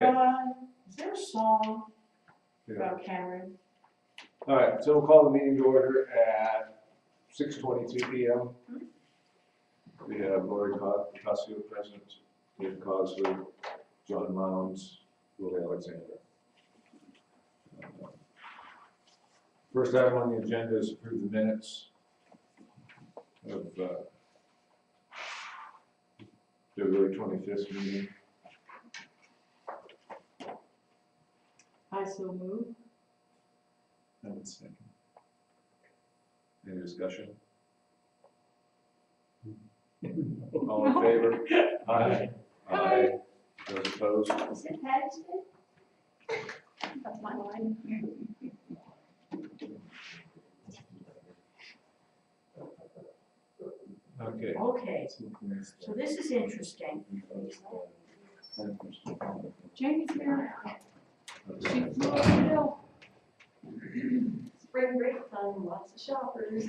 Is there a song Yeah. about Cameron? All right, so we'll call the meeting to order at 6:22 p.m. We have Lori Casio present, Dave Cosley, John Mounds, Willie Alexander. First item on the agenda is approve the minutes of February 25th meeting. I so move. I would second. Any discussion? All in favor? Aye. Aye. Those opposed? Is it Patty's Day? That's my line. Okay. Okay, so this is interesting. Jamie's here. She flew up the hill. Spring break fun, lots of shoppers.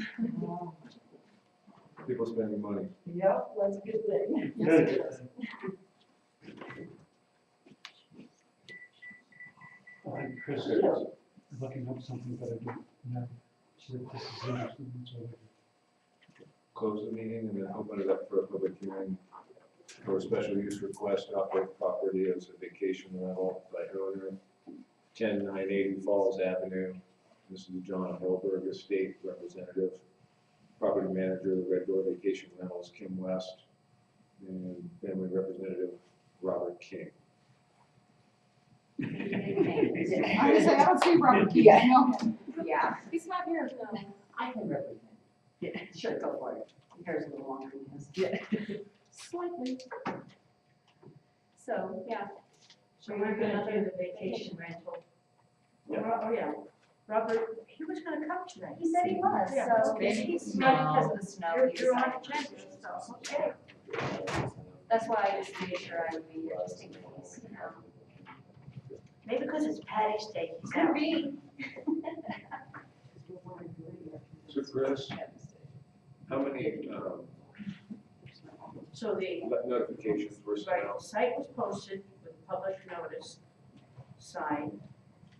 People spending money. Yep, that's a good thing. Yes, it is. Chris is Okay. looking up something that I didn't know. She said this is interesting, so Close the meeting and then open it up for a public hearing for a special use request to operate property as a vacation rental by owner, 10980 Falls Avenue. This is John Holberg, estate representative, property manager of Red Door Vacation Rentals, Kim West, and family representative, Robert King. I was like, I don't see Robert Key, I know him. Yeah, He's not here. I can represent. Yeah, sure, go for it. Yours is a little longer than his. Yeah. Slightly. So, yeah. So we're gonna do the vacation rental. Oh, yeah. Robert, he was gonna come tonight. He said he was, Yeah. so maybe he's not because of the snow. You're, he you're on decided agenda, to. so, okay. That's why I just made sure I would be here just in case, you know. Maybe because it's Patty's Day, he's Could out. be. So Chris, how many So the, notifications were sent right, the out? site was posted with public notice, signed,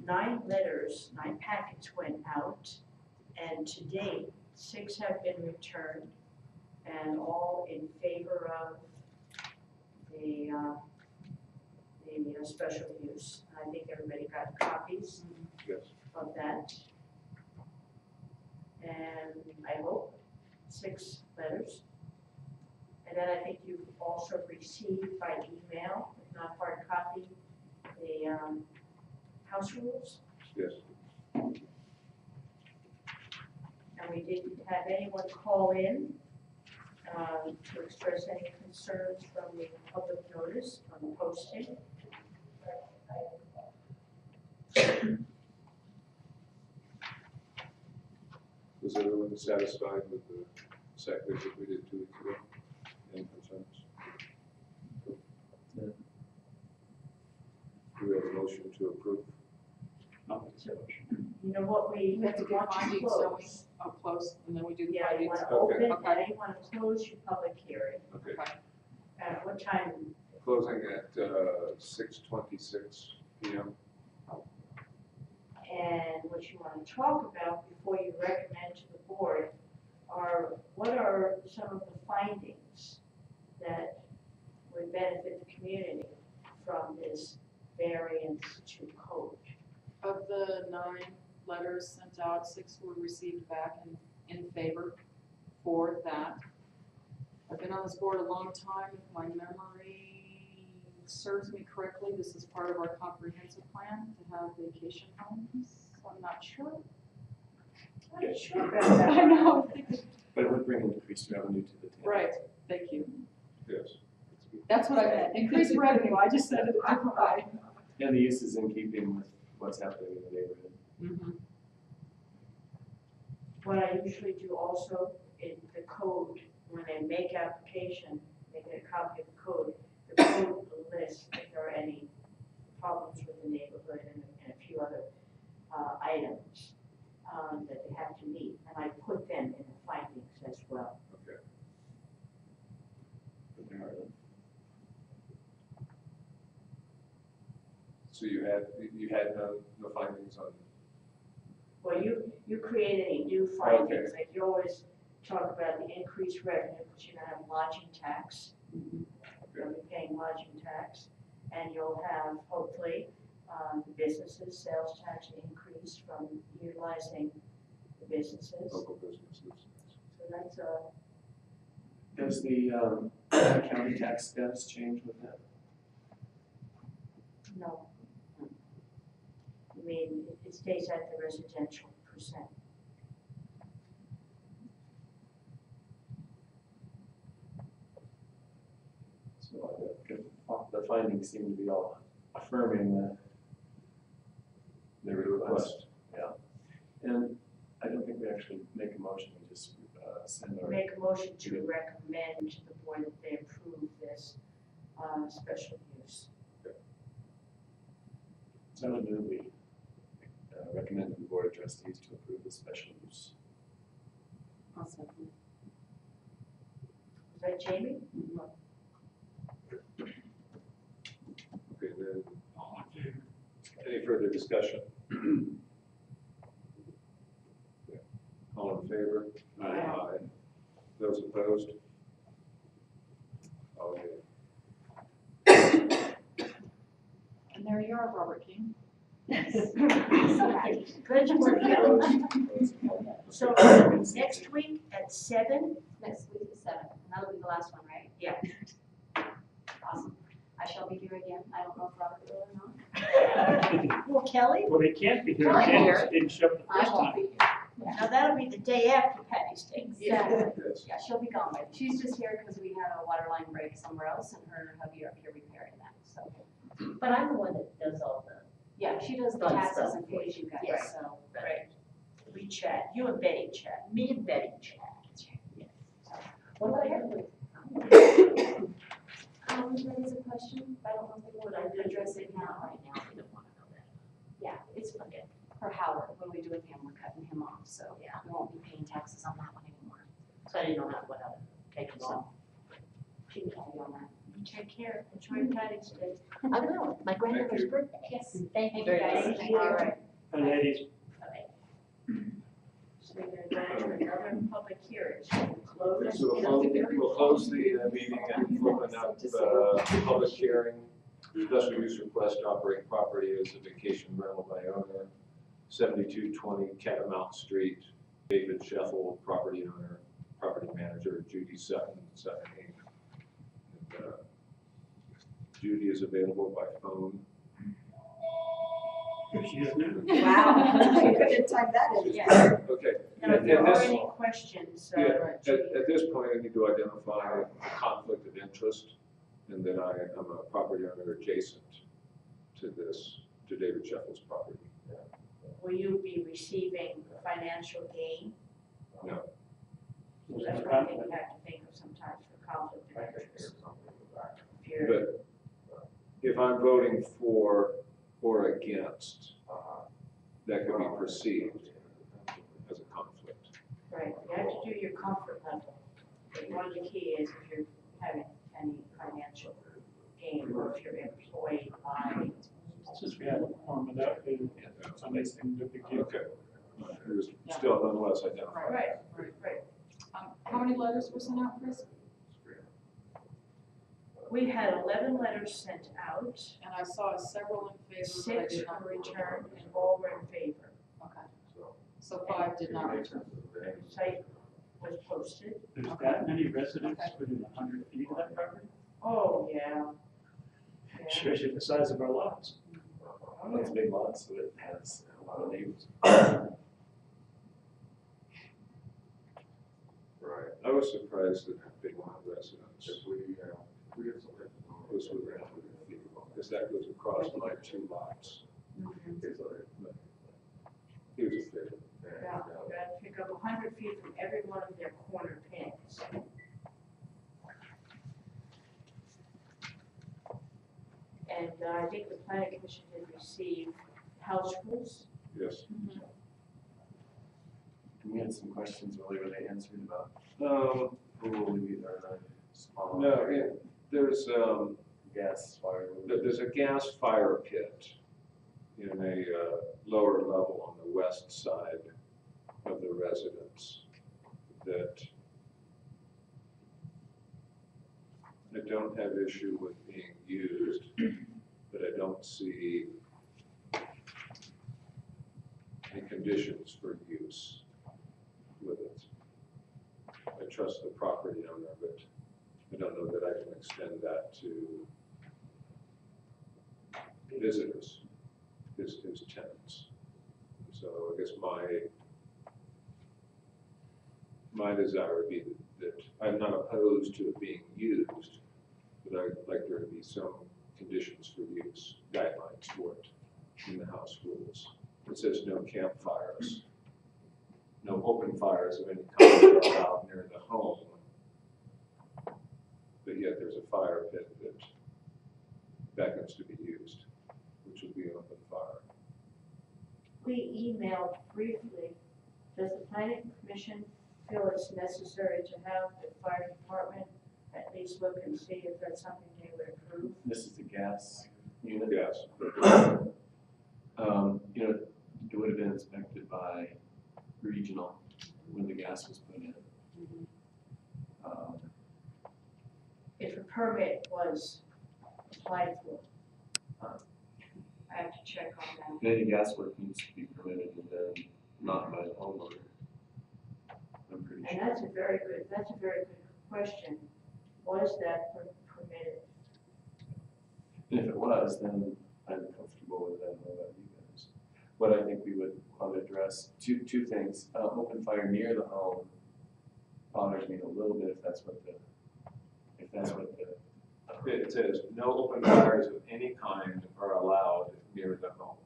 9 letters, 9 packets went out, and to date, 6 have been returned, and all in favor of the special use. I think everybody got copies Yes. of that. And I hope 6 letters. And then I think you've also received by email, if not hard copy, the house rules. Yes. And we didn't have anyone call in to express any concerns from the public notice on the posting. Was everyone satisfied with the site visit we did 2 weeks ago? Any concerns? Yeah. Do we have a motion to approve? So, you know what we We have to do want to findings, don't we? close. Oh, close, and then we do the Yeah, you findings. want to open, and Okay. then you want to close your public hearing. Okay. At what time? Closing at 6:26 p.m. And what you want to talk about before you recommend to the board are, what are some of the findings that would benefit the community from this variance to code? Of the 9 letters sent out, 6 were received back in favor for that. I've been on this board a long time, if my memory serves me correctly, this is part of our comprehensive plan to have vacation homes, I'm not sure. I'm not sure about that. I know. But it would bring increased revenue to the town. Right, thank you. Yes. That's what I meant, increased revenue, I just said it a different way. And the use is in keeping with what's happening in the neighborhood. Mm-hmm. What I usually do also in the code, when they make application, they get a copy of the code will list if there are any problems with the neighborhood and a few other items that they have to meet, and I put them in the findings as well. Okay. But there are So you had no findings on, Well, you create any new findings, like you always talk about the increased revenue, because you're gonna have lodging tax. You'll be paying lodging tax, and you'll have, hopefully, the businesses' sales tax increase from utilizing the businesses. local businesses? So that's a, Does the county tax status change with that? no. I mean, it stays at the residential percent. So the findings seem to be all affirming the request. Yeah. And I don't think we actually make a motion, we just send our. Make a motion to recommend to the board that they approve this special use. So I would move we recommend to the board of trustees to approve the special use. I'll second. Is that Jamie? Okay, then, any further discussion? Yeah. All in favor? Aye. Those opposed? Okay. And there you are, Robert King. So happy. Good work, Kelly. So next week at 7, Next week is 7, and that'll be the last one, right? Yeah. Awesome. I shall be here again. I don't know if Robert will or not. well, Kelly, Well, they can't be here, Well, again, here. didn't show up the I first won't time. be here. now that'll be the day after Patty's Day. Exactly. Yes. Yeah, she'll be gone by then. She's just here because we had a water line break somewhere else and her and hubby are up here repairing that, so. But I'm the one that does all the, Yeah, she does the Fun taxes stuff. and pays you guys, Yes. so. Right. We chat, you and Betty chat. me and Betty chat. What What do I I have? have, That is a question, I don't know if we would address it now. right now, we don't wanna know that. Yeah, it's for Howard, when we do with him, we're cutting him off, so Yeah. we won't be paying taxes on that one anymore. So I didn't know how to take them So, off. she can tell you on that. You take care, enjoy Patty's Day. I will, my grandmother's you. birthday. Yes. Thank you Thank very you, guys. much. Thank you. All right, And ladies, so we're gonna go to another public hearing. Close. So we'll close the meeting and open up public hearing. Special use request to operate property as a vacation rental by owner, 7220 Catamount Street, David Sheffel, property owner, property manager, Judy Sutton, Sutton Inc. And, Judy is available by phone. she is new. Wow. You couldn't time that in. Yeah. Okay. Now, if And there are this- any questions, Yeah, Judy, at this point, I need to identify a conflict of interest, and that I am a property owner adjacent to David Sheffel's property. will you be receiving financial gain? No. That's one thing we have to think of sometimes for conflict of interest. If you're, But if I'm voting for or against, that could be perceived as a conflict. right, you have to do your comfort level. But one of the key is if you're having any financial gain, or if you're employed by, Since we haven't formed it up, somebody's thinking the big deal. Okay. It was still nonetheless identified. right, right. How many letters were sent out, Chris? We had 11 letters sent out, And I saw several in favor, but I 6 did not. were returned, and all were in favor. Okay. So 5 did not return. The site was posted. There's that many residents within 100 feet of that property? Oh, yeah. Yeah. Shows you the size of our lots. Well, it's a big lot, so it has a lot of neighbors. Right. I was surprised that big one of residents. Was within 100 feet, because that goes across like 2 lots. Mhm. He was a favorite. Yeah, you gotta pick up 100 feet from every one of their corner pins. And I think the planning commission did receive house rules. Yes. And we had some questions earlier they answered about who will leave our small No, there's gas fire. a gas fire pit in a lower level on the west side of the residence that I don't have issue with being used, but I don't see any conditions for use with it. I trust the property owner, but I don't know that I can extend that to visitors, his tenants. So I guess my desire would be that I'm not opposed to it being used, but I'd like there to be some conditions for use, guidelines for it in the house rules. It says no campfires, no open fires of any kind are allowed near the home, but yet there's a fire pit that beckons to be used, which would be an open fire. We emailed briefly, does the planning commission feel it's necessary to have the fire department at least look and see if that's something they would approve? This is the gas unit. Yes. You know, it would have been inspected by regional when the gas was put in. If a permit was applied for, I have to check on that. Any gas work needs to be permitted and then not by the homeowner. I'm pretty And sure. that's a very good question. Was that permitted? And if it was, then I'm comfortable with that. What about you guys? What I think we would want to address, two things. Open fire near the home bothers me a little bit if that's what the It says no open fires of any kind are allowed near the home.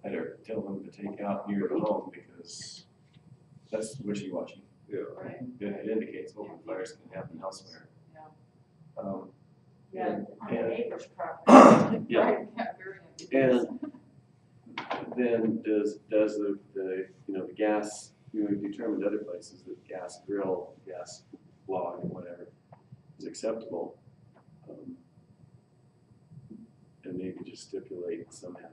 I'd tell them to take out near the home because that's wishy-washy. Yeah. Right. It indicates open fires can happen elsewhere. Yeah. Yeah, on the And- neighbor's property. Yeah. Right, yeah, very ambiguous. And then does the the gas, we've determined other places that gas grill, gas log, whatever, is acceptable. And maybe just stipulate somehow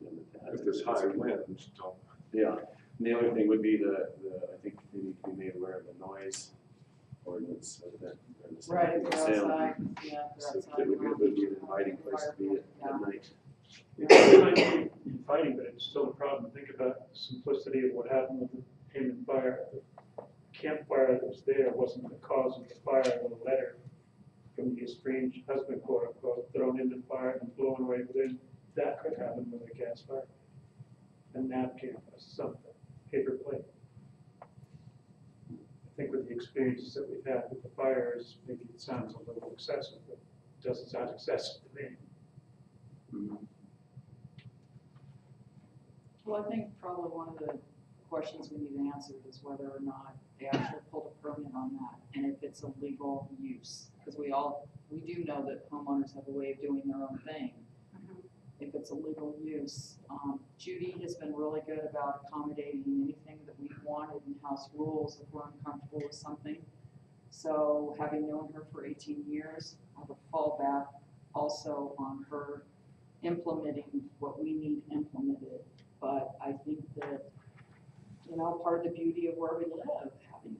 that. If there's high winds, don't. Yeah, and the other thing would be I think we need to be made aware of the noise ordinance of that. Right, if they're sound. outside, yeah, if So they're outside. it would be an inviting place to be at night. It might be inviting, but it's still a problem. Think about the simplicity of what happened with the Hammond fire. The campfire that was there wasn't the cause of the fire. The letter from the estranged husband, quote unquote, thrown into the fire and blown away within. That could happen with a gas fire. A napkin, something, paper plate. I think with the experiences that we've had with the fires, maybe it sounds a little excessive, but it doesn't sound excessive to me. Well, I think probably one of the questions we need answered is whether or not they actually pulled a permit on that, and if it's a legal use. Because we do know that homeowners have a way of doing their own thing. If it's a legal use. Judy has been really good about accommodating anything that we've wanted in house rules if we're uncomfortable with something. So having known her for 18 years, I have a fallback also on her implementing what we need implemented. But I think that, part of the beauty of where we live, having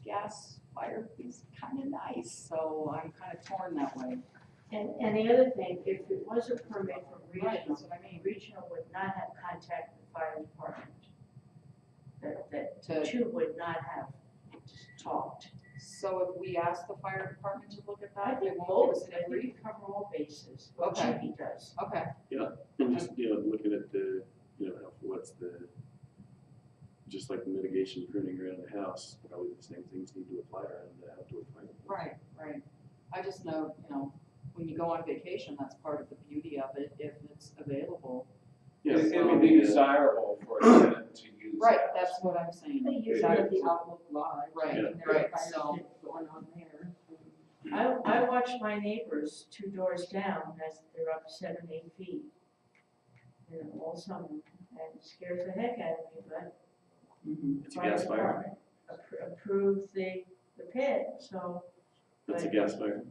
gas fire is kind of nice. So I'm kind of torn that way. And the other thing, if it was a permit from Right, regional, that's what I mean. regional would not have contact with the fire department. That To- two would not have talked. So if we ask the fire department to look at I that, they think won't give both, us I any think brief? cover all bases, what Okay. Judy does. Okay, And just, looking at the, what's just like the mitigation pruning around the house, probably the same things need to apply around the outdoor plant. right. I just know, when you go on vacation, that's part of the beauty of it, if it's available. Yes, It would be desirable for a tenant to use. Right, that. that's what I'm saying. They use It- it. it- Outlook Live. Right, and there's right, fire so- shit going on there. I watch my neighbors 2 doors down as they're up 7, 8 feet. All summer, and it scares the heck out of me, but It's a gas fire. department approved the pit, so. It's a but, gas fire.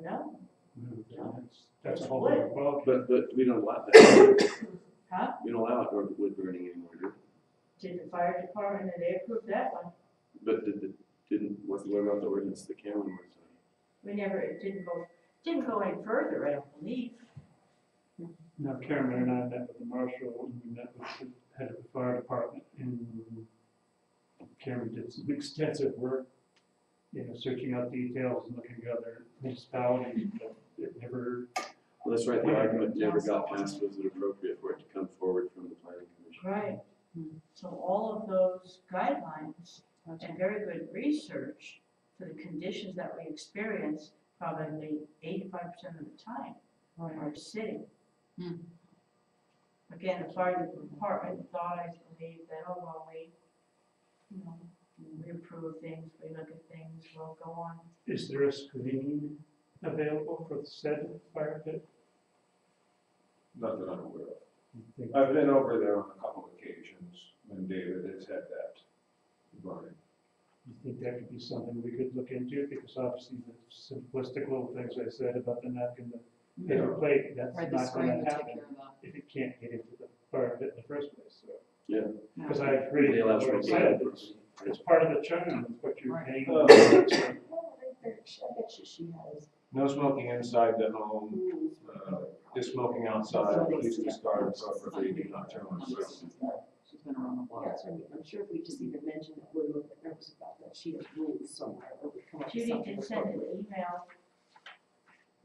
No, That's a whole Wood. other ballgame. But we don't allow that. Huh? We don't allow outdoor wood burning anymore, do we? Did the fire department, and they approved that one? But what about the ordinance that Cameron was on? We never, it didn't go any further, I don't believe. Now, Cameron and I met with the marshal, and we met with the head of the fire department, and Cameron did some extensive work, searching out details and looking at other municipalities, but it never, Well, that's right, the argument never got passed, was it appropriate for it to come forward from the planning commission? Right. So all of those guidelines and very good research for the conditions that we experience, probably 85% of the time, are sitting. Again, the fire department thought, I believe, that, oh, well, we approve things, we look at things, we'll go on. is there a screen available for the said fire pit? Not that I'm aware of. You think- I've been over there on a couple of occasions when David has had that burning. You think that could be something we could look into, because obviously the simplistic little things I said about the napkin, the paper plate, that's Right, the not screen gonna would take happen care of that. if it can't get into the fire pit in the first place, so. Yeah. Because I agree Nobody with allows what I for said, it. it's part of the charm, it's what you're Right. paying. Oh. for. Well, I bet she has No smoking inside the home, rules. just smoking outside, please discard appropriately, do not turn on the lights. She's been around the block. Yes, I mean, I'm sure if we just even mentioned that we're a little bit nervous about that, she has rules somewhere, or we come up with Judy something. did send an appropriate. email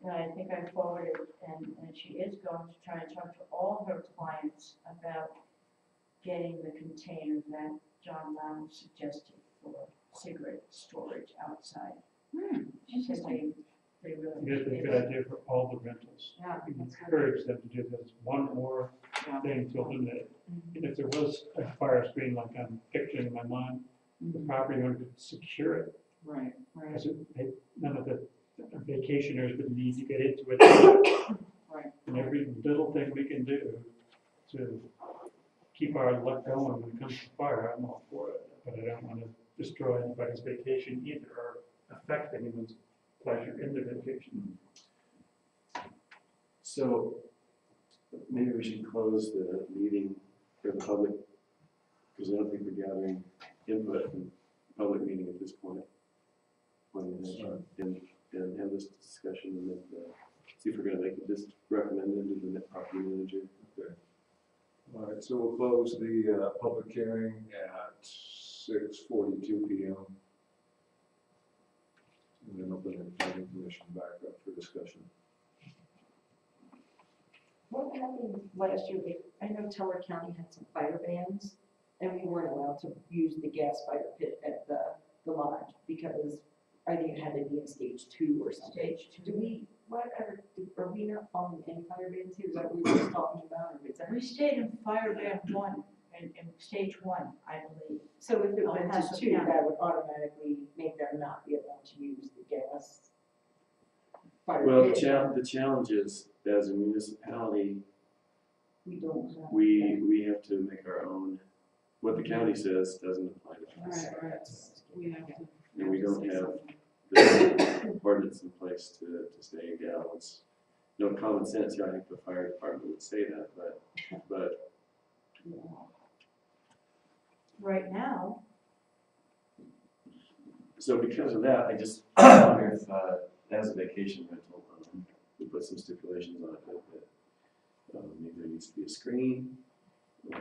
that I think I forwarded, and she is going to try and talk to all her clients about getting the container that John Lowndes suggested for cigarette storage outside. She said they really. It'd be a good idea for all the rentals. Yeah, I think that's good. Encourage them to do this, one more Yeah. thing to eliminate. And if there was a fire screen like I'm picturing in my mind, the property owner could secure it, Right, right, because none of the vacationers would need to get into it. right. And every little thing we can do to keep our luck going when it comes to fire, I'm all for it. But I don't want to destroy anybody's vacation either, or affect anyone's pleasure in their vacation. So maybe we should close the meeting for the public, because I don't think we're gathering input from the public meeting at this point. And have this discussion and then see if we're gonna make it just recommended to the property manager. Okay. All right, so we'll close the public hearing at 6:42 PM. And then open the planning commission back up for discussion. What happened last year, I know Teller County had some fire bans, and we weren't allowed to use the gas fire pit at the lodge, because I think it had to be in stage 2 or something. Stage 2. Are we not following any fire bans here, is that what we were just talking about, or is that? We stayed in fire band 1, in stage 1, I believe. So if it Oh, went has to to 2, count. that would automatically make them not be allowed to use the gas fire Well, the pit. challenge is, as a municipality, We don't have. we have to make our own, what the county says doesn't apply to us. Right, right. We have to. And we don't say have something. the ordinance in place to say, yeah, it's, common sense, yeah, I think the fire department would say that, but Right now, so because of that, I just wonder if, as a vacation rental, we put some stipulations on it that maybe there needs to be a screen,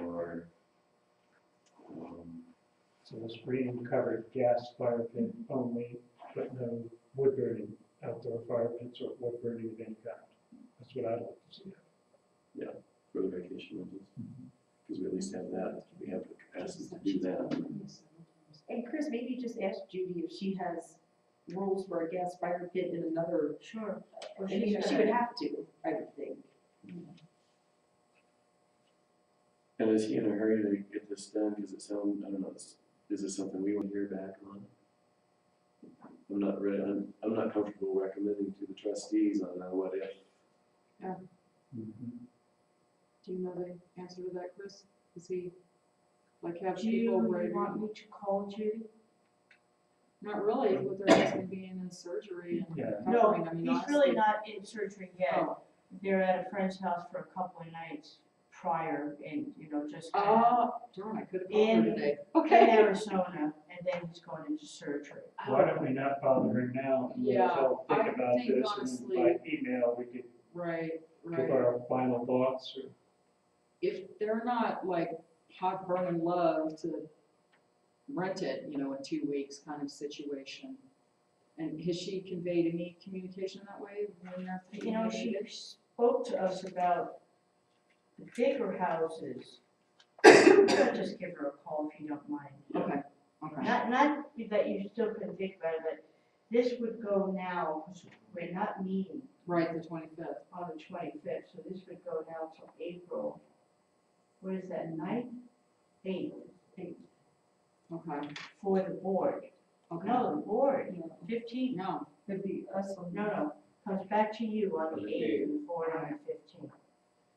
or, So the screen covered gas fire pit only, but no wood burning outdoor fire pits or wood burning of any kind. That's what I'd like to see. for the vacation rentals. Because we at least have that, we have the capacity to do that. And Chris, maybe just ask Judy if she has rules for a gas fire pit in another, sure. and she would have to, I would think. And is he in a hurry to get this done? Because it sounds, I don't know, is this something we want to hear back on? I'm not ready, I'm not comfortable recommending to the trustees on what if. Do you know the answer to that, Chris? Does he, like, have Do you people ready? want me to call Judy? Not really, with her husband being in surgery and Yeah. No, covering, I mean, he's honestly. really not in surgery yet. Oh, They're at a friend's house for a couple of nights prior and, just kind oh, darn, I could have called her In- today. of in Okay. Arizona, and then he's going into surgery. Why don't we not bother her now and let us all Yeah, think I about think this, and honestly- by email, we could Right, give right. our final thoughts, or If they're not like hot burning love to rent it, in 2 weeks kind of situation. And has she conveyed any communication that way when they're thinking they She need it? spoke to us about the bigger houses. I'm gonna just give her a call if you don't mind. Okay, okay. Not that you still couldn't think about it, but this would go now, because we're not meeting Right, the 25th. on the 25th, so this would go now till April, what is that, 9th? 8th, Okay, for the board. okay. No, the board, 15th, No, It'd be us on. no, comes back to you on the 8th and the board on the 15th.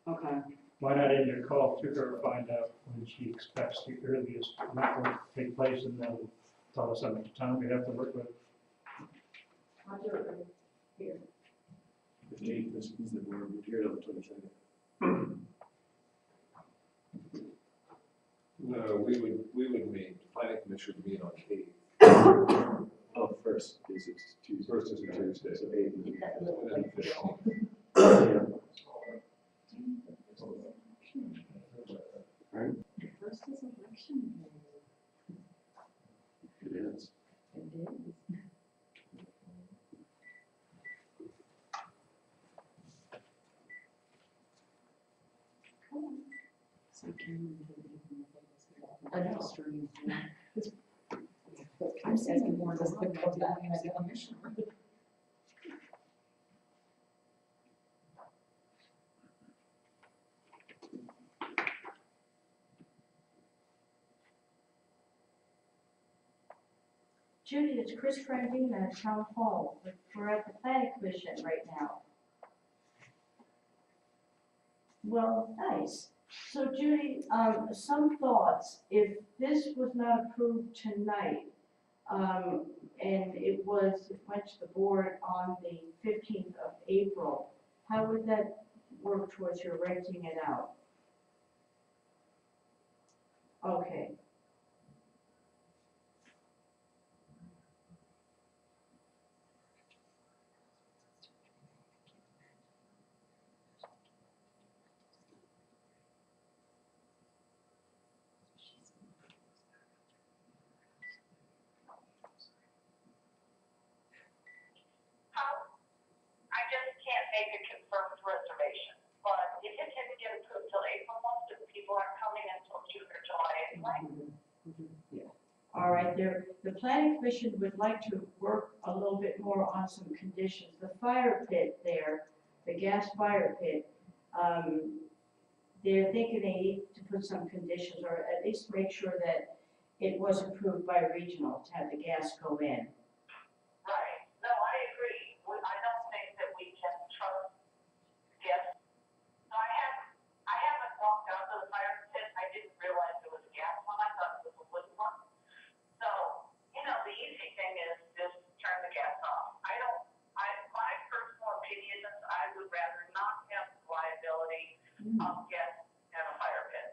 okay. why not in your call to her, find out when she expects the earliest event will take place, and then tell us how much time we have to work with. I'll do it right here. 15th is the board, we're here till the 22nd. No, we would meet, planning commission would meet on eight. Oh, first is Tuesday. First is a Tuesday. So 8 is. Get that little And then like 15th. Yeah. Right, The first is election day. it is. It is. So Cameron didn't even know that I know. was streaming. I'm asking more Does just the to come back. commissioner? Judy, it's Chris Frandina at Town Hall. We're at the planning commission right now. Well, nice. So Judy, some thoughts. If this was not approved tonight, and it went to the board on the 15th of April, how would that work towards your renting it out? Okay. I just can't make a confirmed reservation, but if it didn't get approved till April, most of the people aren't coming until June or July anyway. All right, the planning commission would like to work a little bit more on some conditions. The fire pit there, the gas fire pit, they're thinking they need to put some conditions, or at least make sure that it was approved by regional to have the gas go in. Right, no, I agree, I don't think that we can trust guests. So I haven't walked out to the fire pit, I didn't realize it was a gas one, I thought it was a wood one. So, the easy thing is just turn the gas off. My personal opinion is I would rather not have the liability of guests at a fire pit.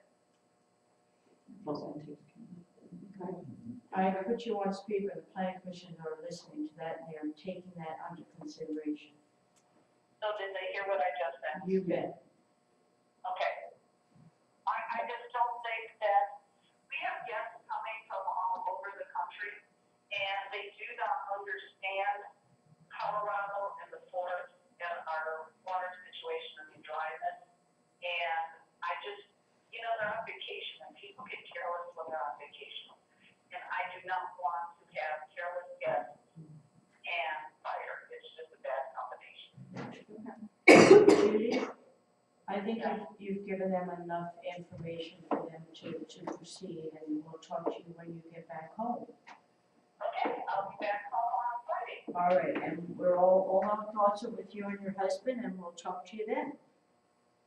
I put you on speaker, the planning commission are listening to that, and they're taking that under consideration. So did they hear what I just said? You bet. Okay. I just don't think that, we have guests coming from all over the country, and they do not understand Colorado and the forest and our water situation and the dryness. And I just, they're on vacation, and people get careless when they're on vacation. And I do not want to have careless guests and fire. It's just a bad combination. Judy, I think you've given them enough information for them to proceed, and we'll talk to you when you get back home. Okay, I'll be back home on Friday. All right, and we're all our thoughts are with you and your husband, and we'll talk to you then.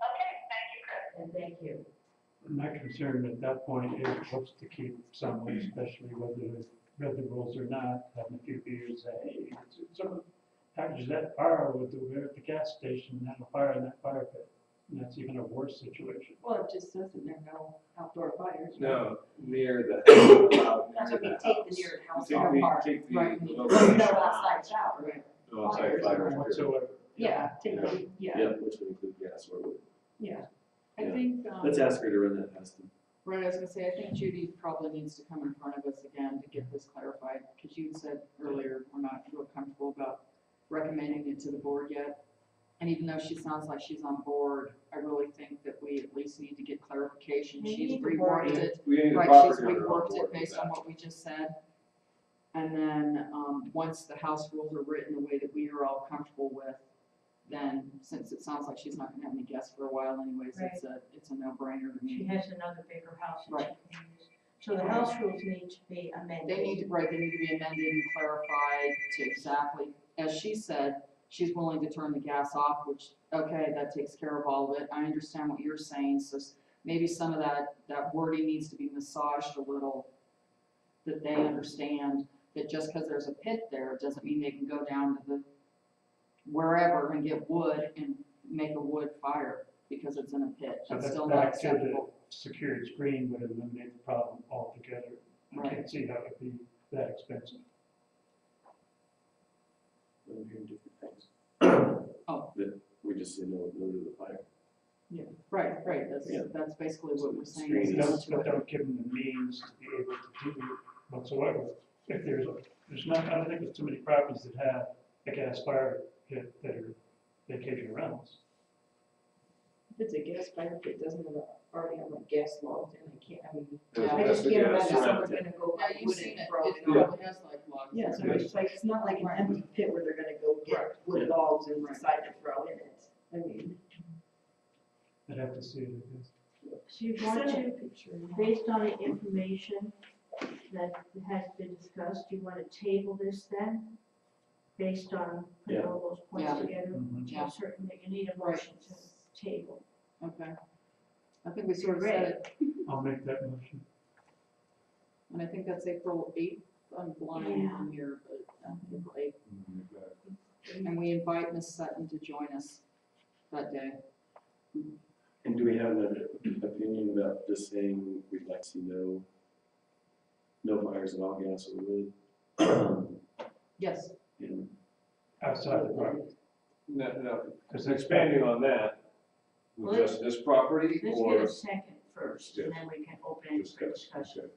Okay, thank you, Chris. And thank you. My concern at that point is what's to keep someone, especially whether they're read the rules or not, having a few beers, say, hey, someone packages that fire with the, we're at the gas station and have a fire in that fire pit. And that's even a worse situation. Well, it just says in there, no outdoor fires. No, near the. house. That's what we take the near the house Take fire the, part. take the Right. location No out. outside shower, right? No outside fires. Whatsoever. Yeah, take the, Yeah, yeah, which would include gas or wood. yeah. I Yeah. think, Let's ask her to run that past them. right, I was gonna say, I think Judy probably needs to come in front of us again to get this clarified, because you said earlier, we're not real comfortable about recommending it to the board yet. And even though she sounds like she's on board, I really think that we at least need to get clarification. We She's need to word reworked it. it, We need the right, she's property owner on reworked board it with based on that. what we just said. And then, once the house rules are written the way that we are all comfortable with, then, since it sounds like she's not gonna have any guests for a while anyways, it's a no-brainer to She me. has another bigger house that she Right. can use. So the house rules need to be amended. They need to be amended and clarified to exactly, as she said, she's willing to turn the gas off, which, okay, that takes care of all of it. I understand what you're saying, so maybe some of that wording needs to be massaged a little, that they understand that just because there's a pit there, doesn't mean they can go down to the wherever and get wood and make a wood fire because it's in a pit. So That's that's still not back to the acceptable. secured screen would eliminate the problem altogether. I Right. can't see how it would be that expensive. I'm hearing different things. Oh. That we just say no to the fire. Right, Yeah. that's basically what we're saying. Screen is is- no But to it. don't give them the means to be able to do it whatsoever. If there's not, I don't think there's too many properties that have a gas fire pit that are vacation rentals. If it's a gas fire pit, doesn't it already have like gas logs and I can't, I mean, Yeah. I just That's- can't yeah, imagine that's right. someone's gonna go Yeah, buy you've wood seen and it, throw it it. probably has like logs. Yeah, so it's like, it's not like an empty pit where they're gonna go Right. get wood logs and decide to throw in it. I mean. I'd have to see it, I guess. So you want to, based on the information that has been discussed, you want to table this then? Based on putting all those points Yeah. together? Mhm. Yeah. Certainly, you need a Right. motion to table. Okay. I think we sort of said it, I'll make that motion. and I think that's April 8th, I'm blind Yeah. in here, but April 8th. And we invite Ms. Sutton to join us that day. And do we have an opinion about just saying we'd like to see no fires at all, gas or wood? Yes, And Outside the property. No, Because expanding on that, with just this property Let's or get a second first, and then we can open it for discuss? discussion.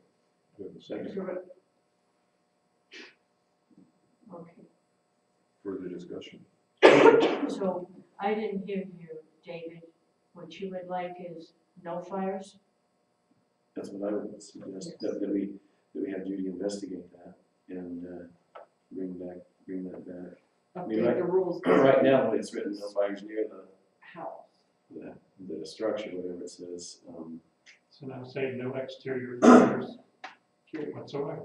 Good, second, Okay, further discussion. so I didn't hear you, David. What you would like is no fires? that's what I would suggest, that we have Judy investigate that and bring that back. mean, Update right- the rules. Right now, it's written no fires near House. the structure, whatever it says. So now say no exterior fires whatsoever.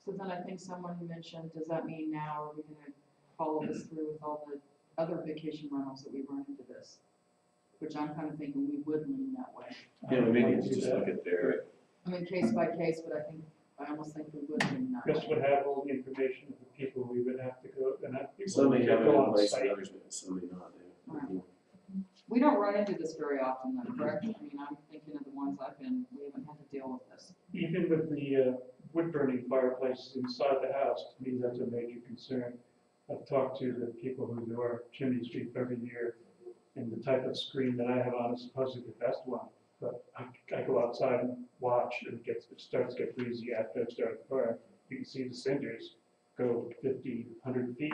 so then I think someone mentioned, does that mean now are we gonna follow this through with all the other vacation rentals that we run into this? Which I'm kind of thinking we would lean that way. Yeah, we may need to just look at their, I mean, case by case, but I almost think we would lean that Chris way. would have all the information of the people we would have to go, and that people some may would have it go in on place, site. and others, some may not. Right. We don't run into this very often though, correct? I mean, I'm thinking of the ones I've been, we haven't had to deal with this. Even with the wood burning fireplaces inside the house, to me, that's a major concern. I've talked to the people who do our chimney sweep every year, and the type of screen that I have on is supposedly the best one. But I go outside and watch, and it starts to get breezy after it starts the fire. You can see the cinders go 50, 100 feet.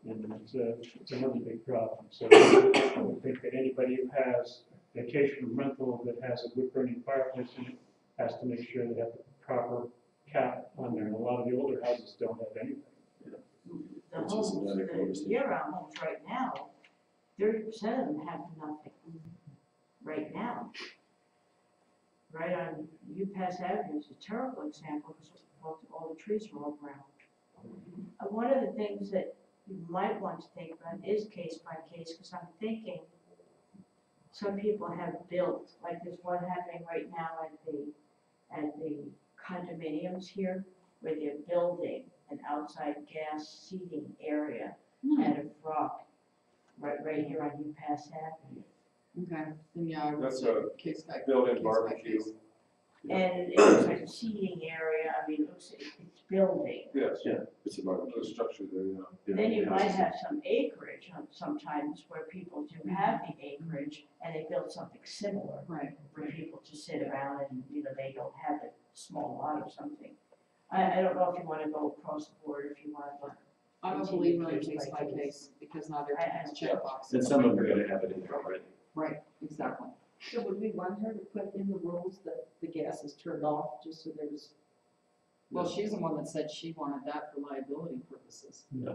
And it's another big problem. So I would think that anybody who has a vacation rental that has a wood burning fireplace in it has to make sure they have the proper cap on there. And a lot of the older houses don't have anything. The Which is homes, another the conversation. year-round homes right now, 30% of them have nothing right now. Right on UPass Avenue is a terrible example because all the trees are all brown. One of the things that you might want to think about is case by case, because I'm thinking some people have built, like there's one happening right now at the condominiums here where they're building an outside gas seating area out of rock, right here on UPass Avenue. Okay, then yeah, I would That's say a case by. built-in case by barbecue. case. And it looks like a seating area, I mean, it looks, it's building. Yes, Yeah, it's a barbecue. the structure there, yeah. Yeah, Then you it might has to- have some acreage on sometimes where people do have the acreage and they build something similar Right, for people to sit around and, they don't have a small lot or something. I don't know if you wanna go across the board, if you wanna look. I'm a Continue believer in case case by by case. case, because not everything has checkboxes. And some of them are gonna have it in there already. Right, exactly. So would we want her to put in the rules that the gas is turned off, just so there's, Well, she's the one that said she wanted that for liability purposes. Yeah.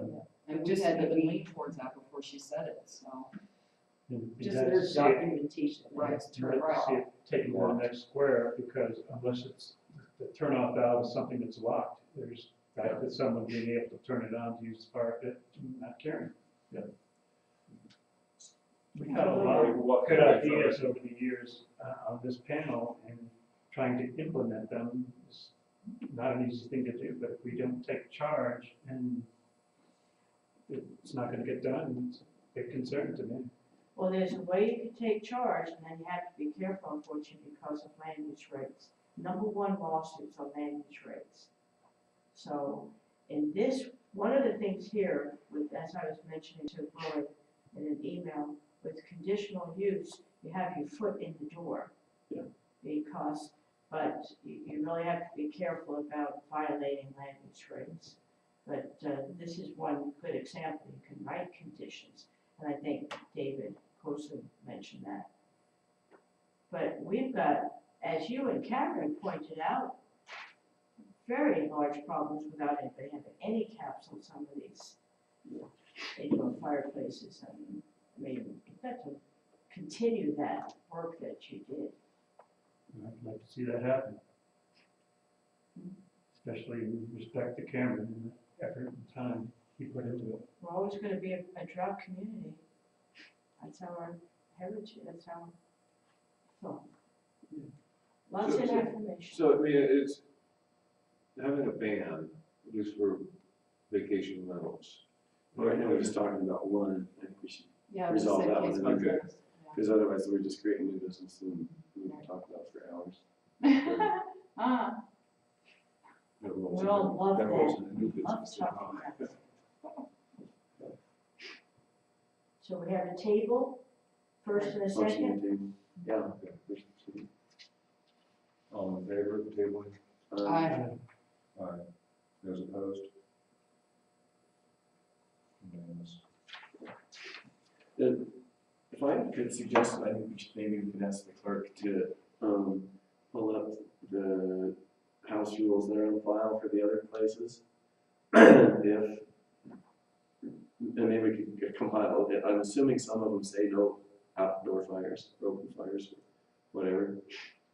And we Just had to maybe- lean towards that before she said it, so. And just that's there's it. documentation that Right. it's turned Let's see off? it taken to the next square, because unless it's, the turnoff valve is something that's locked, there's, fact that someone being able to turn it on to use the fire pit, not caring. Yeah. We've had a lot of good ideas over the years on this panel, and trying to implement them is not an easy thing to do, but if we don't take charge, and it's not gonna get done, it's a big concern to me. Well, there's a way you can take charge, and then you have to be careful, unfortunately, because of land use rates. Number one lawsuits are land use rates. So, in this, one of the things here, with, as I was mentioning to Lloyd in an email, with conditional use, you have your foot in the door. Yeah. Because, but you really have to be careful about violating land use rates. But, this is one good example, you can write conditions, and I think David Kosa mentioned that. But we've got, as you and Karen pointed out, very large problems without anybody having any caps on some of these indoor fireplaces. I mean, you've got to continue that work that you did. And I'd like to see that happen. Especially with respect to Cameron and the effort and time he put into it. We're always gonna be a drought community. That's our heritage, that's our, so. Lots of information. So, I mean, it's, having a ban, at least for vacation rentals. Right now, we're just talking about one, I think we should, Yeah, we Resolve said that one, case by okay. case. because otherwise we're just creating new business and we can talk about it for hours. Yeah. Ah, That rolls We all into- love that. rolls into new Love business. talking about it. So we have a table, first and a Motion second. to table. Yeah. Okay, first, second. All in favor of tabling? Aye. Aye. Those opposed? Unanimous. If I could suggest, I think we should, maybe we can ask the clerk to, pull up the house rules that are on file for the other places. If, and maybe we could compile it, I'm assuming some of them say no outdoor fires, open fires, whatever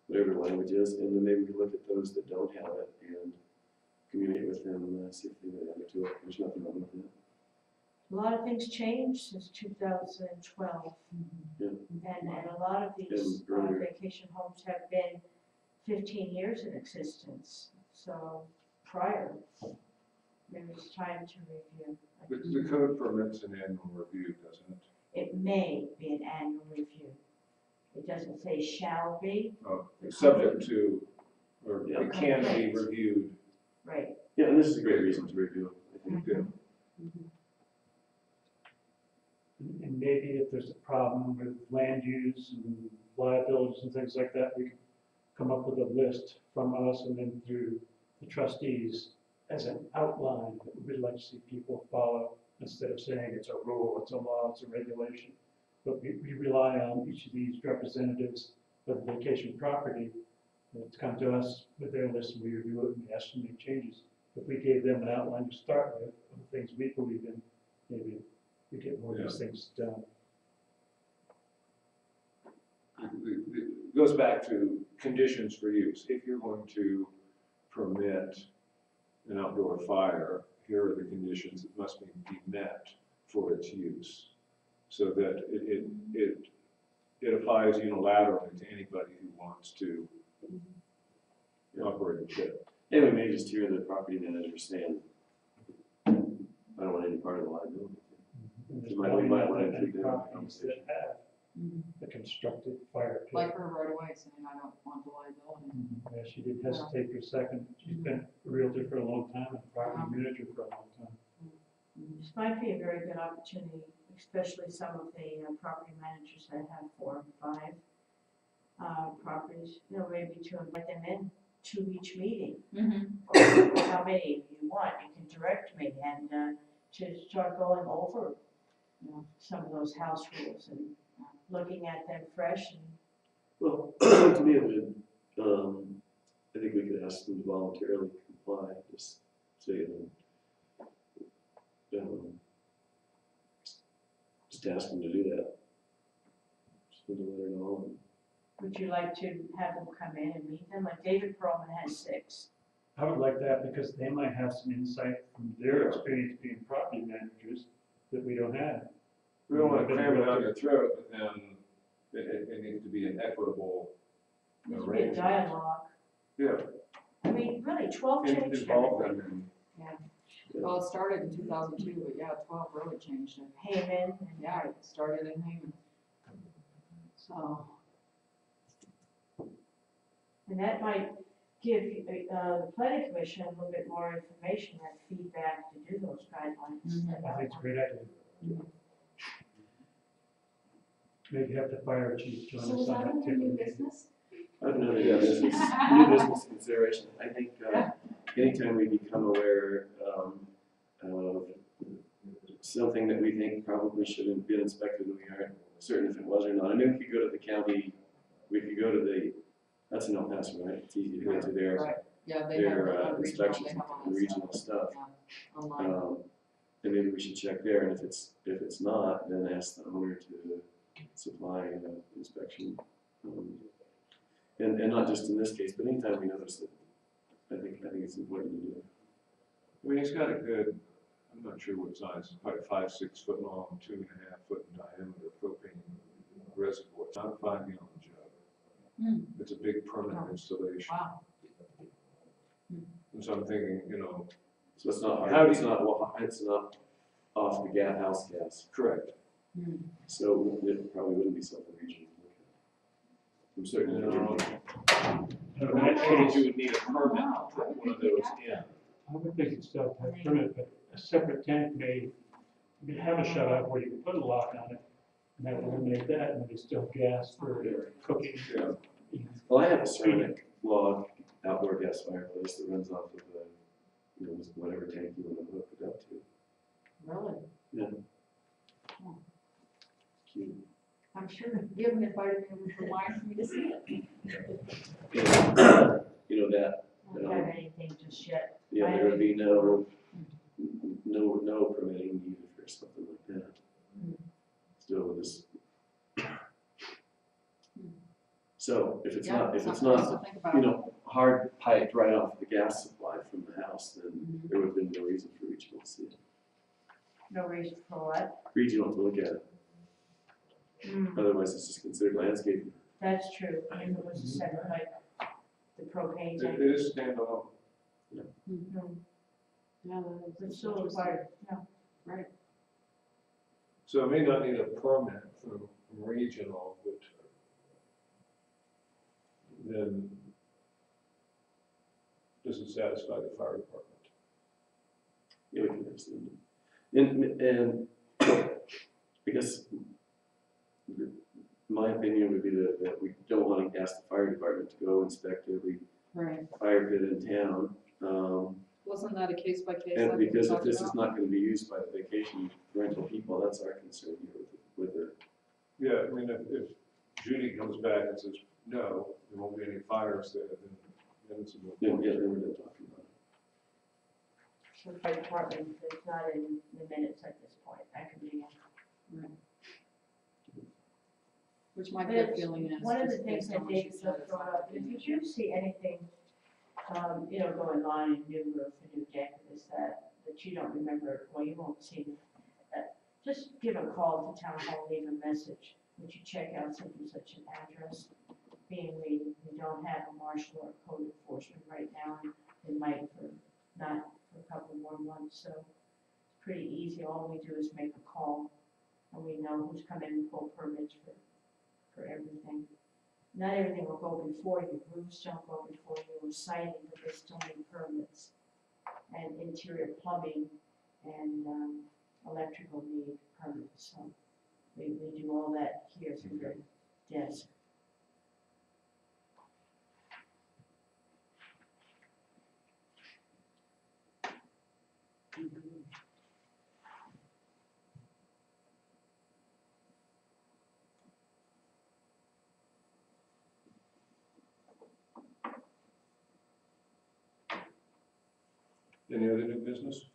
the language is, and then maybe we could look at those that don't have it and communicate with them, see if they would add it to it, there's nothing wrong with that. A lot of things changed since 2012. Yeah. And a lot of these And earlier. vacation homes have been 15 years in existence, so prior. Maybe it's time to review. The code permits an annual review, doesn't it? It may be an annual review. It doesn't say shall be, Oh, subject to, or Yeah. it can be reviewed. right. Yeah, and this is a great reason to review it, I think. Yeah. And maybe if there's a problem with land use and liabilities and things like that, we could come up with a list from us and then through the trustees as an outline that we'd like to see people follow, instead of saying it's a rule, it's a law, it's a regulation. But we rely on each of these representatives of the vacation property to come to us with their list, and we review it and ask them to make changes. If we gave them an outline to start with, of the things we believe in, maybe we get more of these things done. It goes back to conditions for use. If you're going to permit an outdoor fire, here are the conditions that must be met for its use. So that it applies unilaterally to anybody who wants to operating pit. And we may just hear the property manager saying, I don't want any part of the liability. And there's You might- we probably might not wanna that many include that in the properties that conversation. have a constructed fire pit. Like her right away saying, I don't want the liability. Yeah, she didn't hesitate for a second. She's been a realtor for a long time and a property manager for a long time. This might be a very good opportunity, especially some of the property managers that have 4 and 5 properties, maybe to invite them in to each meeting. Or how many you want, you can direct me and to start going over some of those house rules and looking at them fresh and Well, to me, it would, I think we could ask them to voluntarily comply, just say, just ask them to do that. Just to let her know. would you like to have them come in and meet them? Like David Perlman has 6. I would like that because they might have some insight from their experience being property managers that we don't have. We don't want to cram it down your throat, but then it needs to be an equitable Needs to be a arrangement. dialogue. Yeah. I mean, really, 12 changed Involve everything. them. Well, it started in 2002, but yeah, 12 really changed it. Haman and Yeah, it started in Haman. So, And that might give the planning commission a little bit more information and feedback to do those guidelines. I think it's a great idea. Maybe have the fire chief join us So is uh, on that that under too. new business? I have another new business consideration. I think, anytime we become aware, of something that we think probably should have been inspected, and we aren't certain if it was or not. I mean, we could go to the county, we could go to the, that's in El Paso, right? It's easy to get to there. right, yeah, they have Their on regional, inspections they have all and that regional stuff. Yeah, online. And maybe we should check there, and if it's not, then ask the owner to supply an inspection. And not just in this case, but anytime we notice it, I think it's important to do. I mean, he's got a good, I'm not sure what size, probably 5-6 foot long, 2.5 foot in diameter propane reservoir. It's not a 5-gallon jug. It's a big permanent installation. Wow. And so I'm thinking, So it's not How hard, do it's not off the house gas. correct. So it probably wouldn't be something regional to look at. I'm certain it would be. In In that that case, case, you would need a permit to put one of those in. I would think it's still have permit, but a separate tank may, you could have a shut off where you can put a lock on it, and that would eliminate that, and there's still gas for cooking. Yeah. Well, I have a ceramic log outdoor gas fireplace that runs off of the, just whatever tank you want to hook it up to. Really? Yeah. Oh. Cute. I'm sure you haven't invited me over for wine for me to see it. And, that, I don't have anything just yet. there would be no permitting needed for something like that. Still just. So if it's Yeah, not, something else to think about. hard piped right off the gas supply from the house, then there would have been no reason for regional to see it. No reason for what? Regional to look at it, otherwise it's just considered landscaping. That's true. If it was a separate, like the propane tank. It is standalone. Yeah, that is. It's still required, no. Right. So it may not need a permit from regional, but then does it satisfy the fire department? Yeah, we can ask them. And I guess my opinion would be that we don't want to ask the fire department to go inspect every Right. fire pit in town. Wasn't that a case by case? And like we because if talked this is about? not going to be used by the vacation rental people, that's our concern here with the. Yeah, I mean, if Judy comes back and says, no, there won't be any fires there, then it's a moot Yeah, point. then we're done talking about it. So the fire department is not in the minutes at this point. That could be. Which my But gut it's feeling is. one of the just things based on that what she David said, just it's brought not up, if you do see anything, going on in new roof, a new deck, this, that you don't remember, well, you won't see it. Just give a call to town hall, leave a message. Would you check out such and such an address? being we don't have a marshal or code enforcement right now, and it might for not for a couple more months, so it's pretty easy. All we do is make a call, and we know who's coming and pull permits for everything. Not everything will go before you, roofs don't go before you, or siding, but they still need permits. And interior plumbing and electrical need permits, so we do all that here through the desk. Any other new business?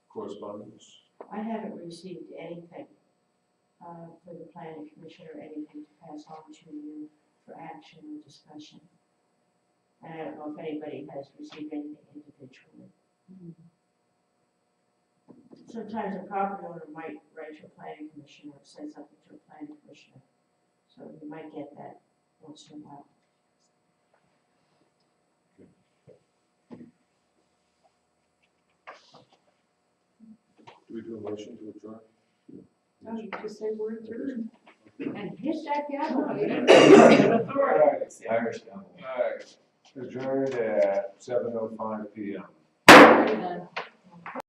Correspondence? I haven't received anything for the planning commission or anything to pass on to you for action or discussion. And I don't know if anybody has received anything individually. Sometimes a property owner might write to a planning commissioner or send something to a planning commissioner. So you might get that once in a while. Do we do a motion to adjourn? No, you just say we're adjourned. And hit that gavel, baby. It's the Irish gavel. All right, adjourned at 7:05 PM. Okay, then.